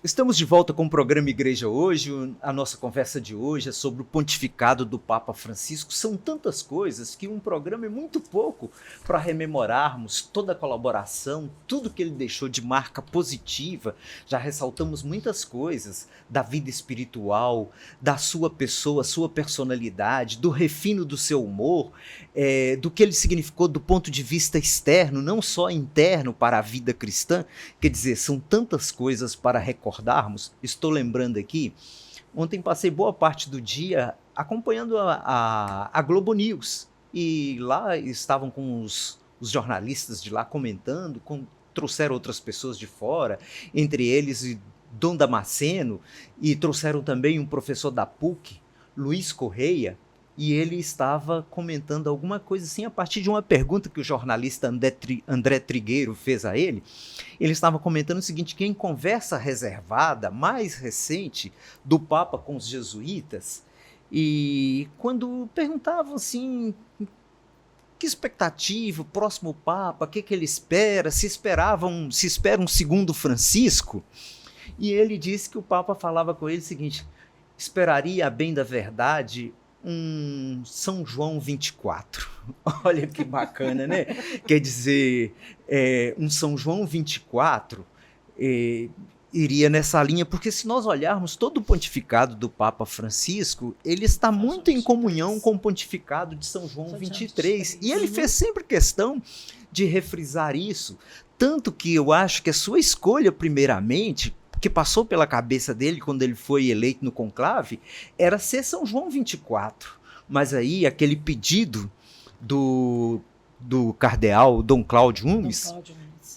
Estamos de volta com o programa Igreja Hoje. A nossa conversa de hoje é sobre o pontificado do Papa Francisco. São tantas coisas que um programa é muito pouco para rememorarmos toda a colaboração, tudo que ele deixou de marca positiva. Já ressaltamos muitas coisas da vida espiritual, da sua pessoa, sua personalidade, do refino do seu humor, do que ele significou do ponto de vista externo, não só interno para a vida cristã. Quer dizer, são tantas coisas para recordarmos. Estou lembrando aqui, ontem passei boa parte do dia acompanhando a Globo News, e lá estavam com os jornalistas de lá comentando, trouxeram outras pessoas de fora, entre eles Dom Damasceno, e trouxeram também um professor da PUC, Luiz Correia, e ele estava comentando alguma coisa assim, a partir de uma pergunta que o jornalista André Trigueiro fez a ele. Ele estava comentando o seguinte, que em conversa reservada, mais recente, do Papa com os jesuítas, e quando perguntavam assim, que expectativa, o próximo Papa, o que ele espera, se espera um segundo Francisco, e ele disse que o Papa falava com ele o seguinte, esperaria, a bem da verdade, um São João 24. Olha que bacana, né? Quer dizer, um São João 24 iria nessa linha, porque se nós olharmos todo o pontificado do Papa Francisco, ele está muito em comunhão com o pontificado de São João 23, e ele fez sempre questão de refrisar isso, tanto que eu acho que a sua escolha, primeiramente, que passou pela cabeça dele quando ele foi eleito no conclave, era ser São João 24. Mas aí, aquele pedido do cardeal Dom Cláudio Umes,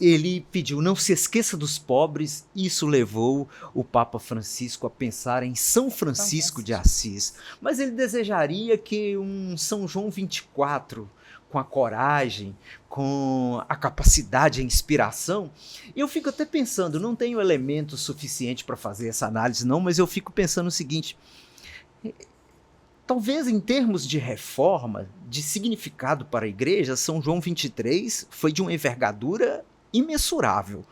ele pediu, não se esqueça dos pobres, e isso levou o Papa Francisco a pensar em São Francisco de Assis. Mas ele desejaria que um São João 24, com a coragem, com a capacidade, a inspiração. E eu fico até pensando, não tenho elemento suficiente para fazer essa análise não, mas eu fico pensando o seguinte, talvez em termos de reforma, de significado para a igreja, São João 23 foi de uma envergadura imensurável,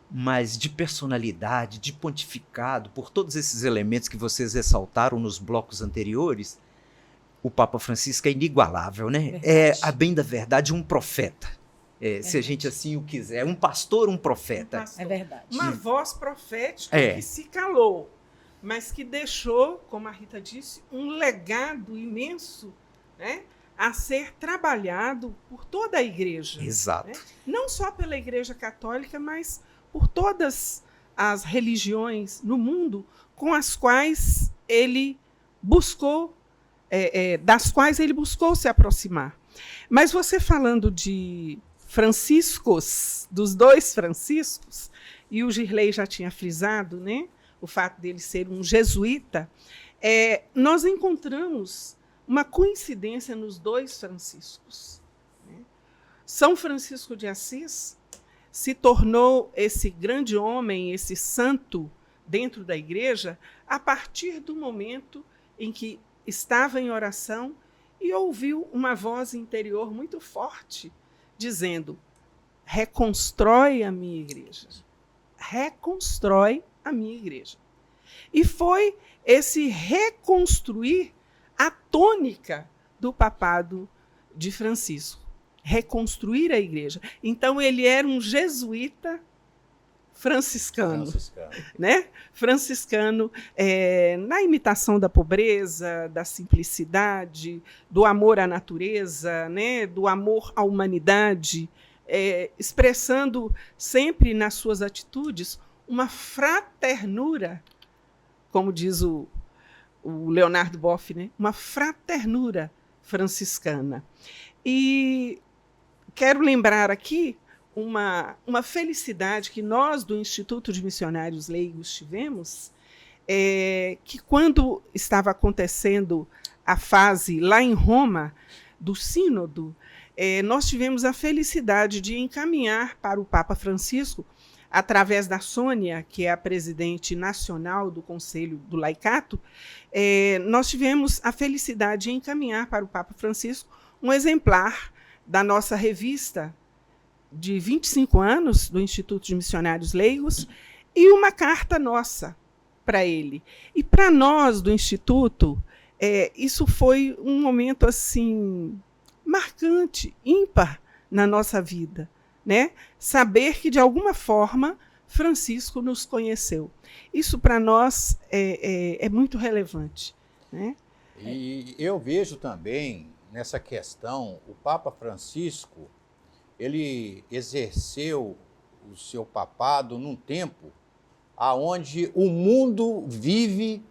mas de personalidade, de pontificado, por todos esses elementos que vocês ressaltaram nos blocos anteriores, o Papa Francisco é inigualável, né? Verdade. É, a bem da verdade, um profeta. Se a gente assim o quiser. Um pastor, um profeta. É verdade. Uma voz profética que se calou, mas que deixou, como a Rita disse, um legado imenso, né, a ser trabalhado por toda a igreja. Exato. Né? Não só pela Igreja Católica, mas por todas as religiões no mundo com as quais ele buscou das quais ele buscou se aproximar. Mas você falando de franciscos, dos dois Franciscos, e o Girley já tinha frisado, né, o fato dele ser um jesuíta, nós encontramos uma coincidência nos dois Franciscos. Né? São Francisco de Assis se tornou esse grande homem, esse santo dentro da igreja, a partir do momento em que estava em oração e ouviu uma voz interior muito forte, dizendo, reconstrói a minha igreja. Reconstrói a minha igreja. E foi esse reconstruir a tônica do papado de Francisco. Reconstruir a igreja. Então, ele era um jesuíta franciscano. Né? Franciscano na imitação da pobreza, da simplicidade, do amor à natureza, né? Do amor à humanidade, expressando sempre nas suas atitudes uma fraternura, como diz o Leonardo Boff, né? Uma fraternura franciscana. E quero lembrar aqui uma felicidade que nós, do Instituto de Missionários Leigos, tivemos, que quando estava acontecendo a fase lá em Roma, do sínodo, nós tivemos a felicidade de encaminhar para o Papa Francisco, através da Sônia, que é a presidente nacional do Conselho do Laicato, nós tivemos a felicidade de encaminhar para o Papa Francisco um exemplar da nossa revista de 25 anos do Instituto de Missionários Leigos, e uma carta nossa para ele. E para nós do Instituto, isso foi um momento assim marcante, ímpar na nossa vida, né? Saber que de alguma forma Francisco nos conheceu. Isso para nós é muito relevante, né? E eu vejo também nessa questão, o Papa Francisco, ele exerceu o seu papado num tempo aonde o mundo vive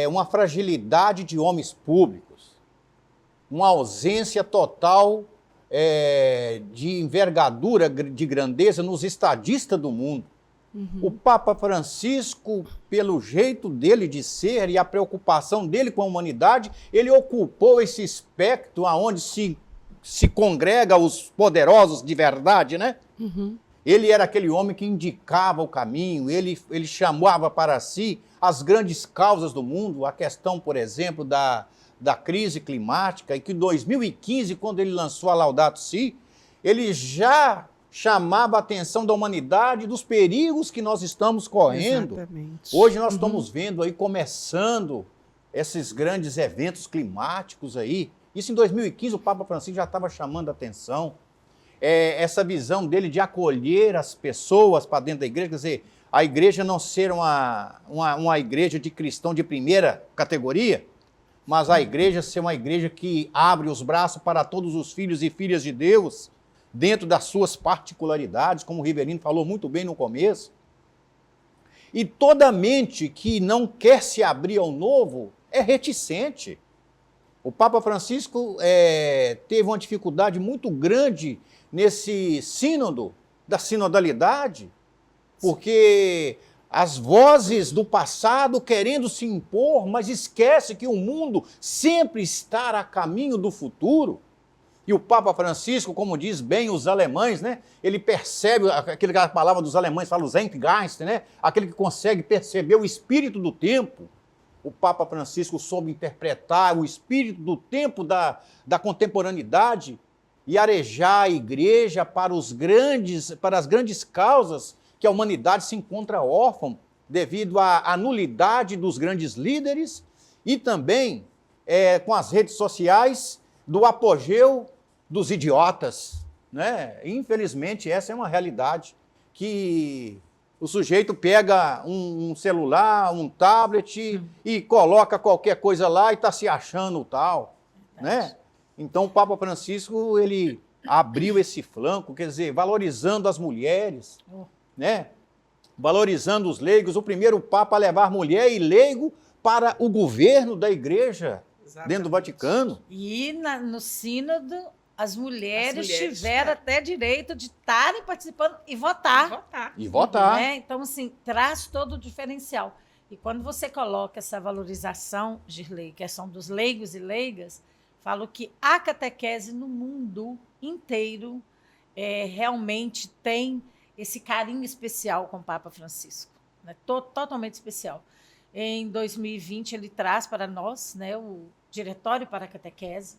uma fragilidade de homens públicos, uma ausência total de envergadura, de grandeza nos estadistas do mundo. O Papa Francisco, pelo jeito dele de ser e a preocupação dele com a humanidade, ele ocupou esse espectro aonde se congrega os poderosos de verdade, né? Ele era aquele homem que indicava o caminho, ele chamava para si as grandes causas do mundo, a questão, por exemplo, da crise climática, e que em 2015, quando ele lançou a Laudato Si, ele já chamava a atenção da humanidade dos perigos que nós estamos correndo. Exatamente. Hoje nós estamos vendo aí, começando esses grandes eventos climáticos aí. Isso em 2015 o Papa Francisco já estava chamando a atenção. Essa visão dele de acolher as pessoas para dentro da igreja, quer dizer, a igreja não ser uma igreja de cristão de primeira categoria, mas a igreja ser uma igreja que abre os braços para todos os filhos e filhas de Deus, dentro das suas particularidades, como o Riverino falou muito bem no começo. E toda mente que não quer se abrir ao novo é reticente. O Papa Francisco teve uma dificuldade muito grande nesse sínodo da sinodalidade, porque as vozes do passado querendo se impor, mas esquece que o mundo sempre está a caminho do futuro. E o Papa Francisco, como diz bem os alemães, né? Ele percebe, aquela palavra dos alemães fala o Zeitgeist, né? Aquele que consegue perceber o espírito do tempo. O Papa Francisco soube interpretar o espírito do tempo da contemporaneidade e arejar a igreja para as grandes causas que a humanidade se encontra órfã devido à nulidade dos grandes líderes e também com as redes sociais do apogeu dos idiotas, né? Infelizmente, essa é uma realidade que o sujeito pega um celular, um tablet e coloca qualquer coisa lá e está se achando tal, né? Então, o Papa Francisco, ele abriu esse flanco, quer dizer, valorizando as mulheres, né? Valorizando os leigos. O primeiro Papa a levar mulher e leigo para o governo da igreja, dentro do Vaticano. E no sínodo, as mulheres tiveram até direito de estarem participando e votar. E votar. Né? Então, assim, traz todo o diferencial. E quando você coloca essa valorização, Girlei, questão dos leigos e leigas, falo que a catequese no mundo inteiro realmente tem esse carinho especial com o Papa Francisco, né? Totalmente especial. Em 2020, ele traz para nós, né, o Diretório para a Catequese.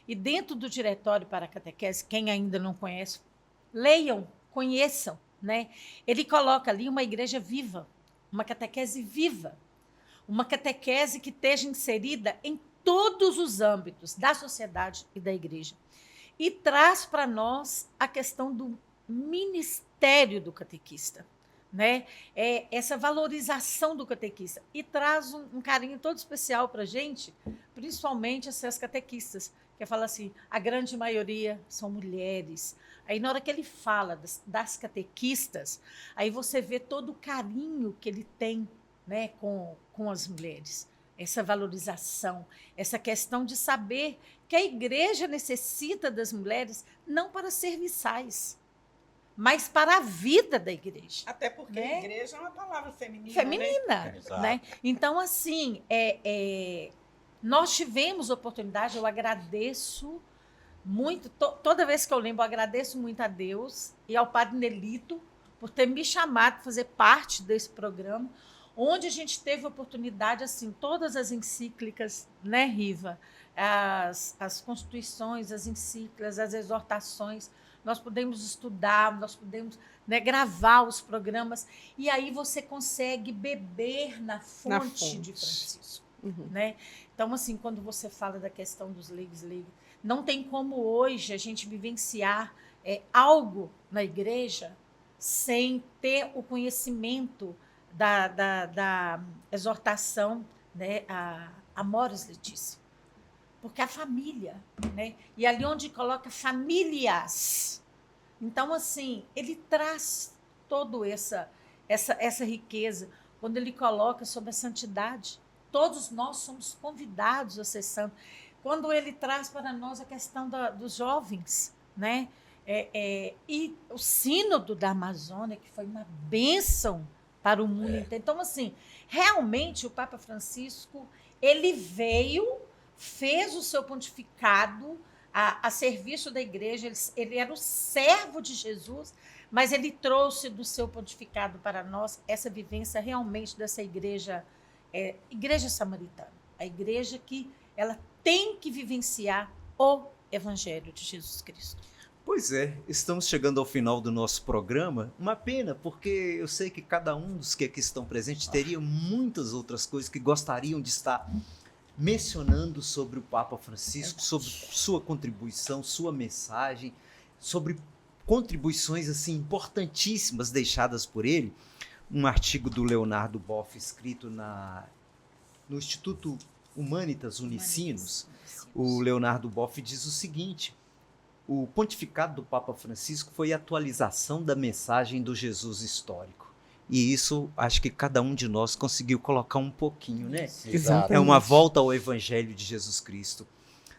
E dentro do Diretório para a Catequese, quem ainda não conhece, leiam, conheçam, né? Ele coloca ali uma igreja viva, uma catequese viva, uma catequese que esteja inserida em todos os âmbitos da sociedade e da igreja. E traz para nós a questão do ministério do catequista, né? Essa valorização do catequista. E traz um carinho todo especial para a gente, principalmente essas catequistas, que fala assim, a grande maioria são mulheres. Aí, na hora que ele fala das catequistas, aí você vê todo o carinho que ele tem, né, com as mulheres. Essa valorização, essa questão de saber que a igreja necessita das mulheres não para serviçais, mas para a vida da igreja. Até porque, né? Igreja é uma palavra feminina. Feminina, né? Então, assim, nós tivemos oportunidade, eu agradeço muito, toda vez que eu lembro, eu agradeço muito a Deus e ao Padre Nelito por ter me chamado para fazer parte desse programa, onde a gente teve oportunidade, assim, todas as encíclicas, né, Riva? As constituições, as encíclicas, as exortações, nós podemos estudar, nós podemos, né, gravar os programas, e aí você consegue beber na fonte de Francisco. Né? Então, assim, quando você fala da questão dos leigos, não tem como hoje a gente vivenciar algo na igreja sem ter o conhecimento da exortação, né, a Amoris Laetitia. Porque a família, né? E ali onde coloca famílias. Então, assim, ele traz toda essa riqueza quando ele coloca sobre a santidade. Todos nós somos convidados a ser santos. Quando ele traz para nós a questão dos jovens, né? E o sínodo da Amazônia, que foi uma bênção para o mundo inteiro. Então, assim, realmente o Papa Francisco, ele veio, fez o seu pontificado a serviço da igreja, ele era o servo de Jesus, mas ele trouxe do seu pontificado para nós essa vivência realmente dessa igreja, igreja samaritana, a igreja que ela tem que vivenciar o Evangelho de Jesus Cristo. Pois é, estamos chegando ao final do nosso programa. Uma pena, porque eu sei que cada um dos que aqui estão presentes teria muitas outras coisas que gostariam de estar mencionando sobre o Papa Francisco, sobre sua contribuição, sua mensagem, sobre contribuições assim importantíssimas deixadas por ele. Um artigo do Leonardo Boff escrito no Instituto Humanitas Unicinos, o Leonardo Boff diz o seguinte: o pontificado do Papa Francisco foi a atualização da mensagem do Jesus histórico. E isso, acho que cada um de nós conseguiu colocar um pouquinho, né? Exatamente. É uma volta ao Evangelho de Jesus Cristo.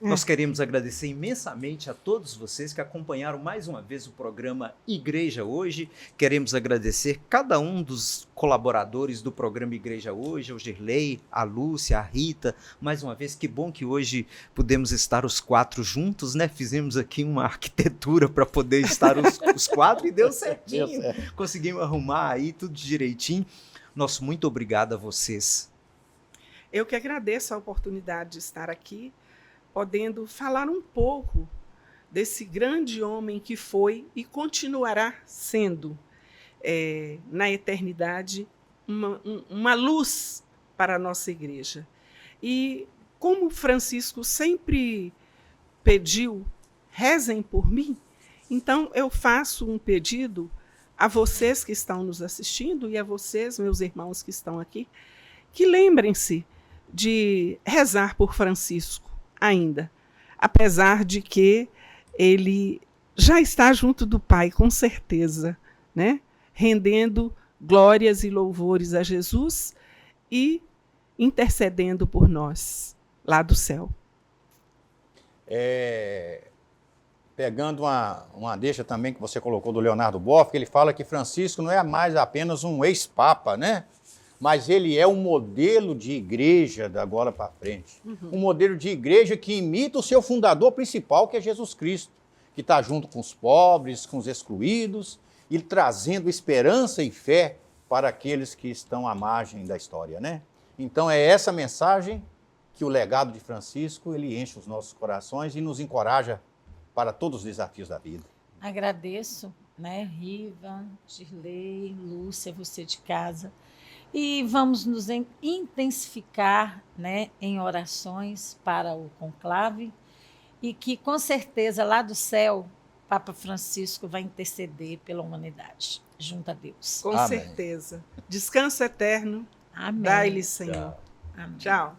Nós queremos agradecer imensamente a todos vocês que acompanharam mais uma vez o programa Igreja Hoje. Queremos agradecer cada um dos colaboradores do programa Igreja Hoje, o Girley, a Lúcia, a Rita. Mais uma vez, que bom que hoje pudemos estar os quatro juntos, né? Fizemos aqui uma arquitetura para poder estar os quatro e deu certinho. Deu certo. Conseguimos arrumar aí tudo direitinho. Nosso muito obrigado a vocês. Eu que agradeço a oportunidade de estar aqui, podendo falar um pouco desse grande homem que foi e continuará sendo, na eternidade, uma luz para a nossa igreja. E como Francisco sempre pediu, rezem por mim, então eu faço um pedido a vocês que estão nos assistindo e a vocês, meus irmãos que estão aqui, que lembrem-se de rezar por Francisco ainda, apesar de que ele já está junto do Pai, com certeza, né? Rendendo glórias e louvores a Jesus e intercedendo por nós lá do céu. Pegando uma deixa também que você colocou do Leonardo Boff, que ele fala que Francisco não é mais apenas um ex-papa, né? Mas ele é um modelo de igreja da agora para frente. Um modelo de igreja que imita o seu fundador principal, que é Jesus Cristo, que está junto com os pobres, com os excluídos, e trazendo esperança e fé para aqueles que estão à margem da história, né? Então é essa mensagem que o legado de Francisco, ele enche os nossos corações e nos encoraja para todos os desafios da vida. Agradeço, né, Riva, Girley, Lúcia, você de casa. E vamos nos intensificar, né, em orações para o conclave e que, com certeza, lá do céu, Papa Francisco vai interceder pela humanidade, junto a Deus. Com Amém. certeza. Descanso eterno. Amém. Dai-lhe, Senhor. Tchau. Amém. Tchau.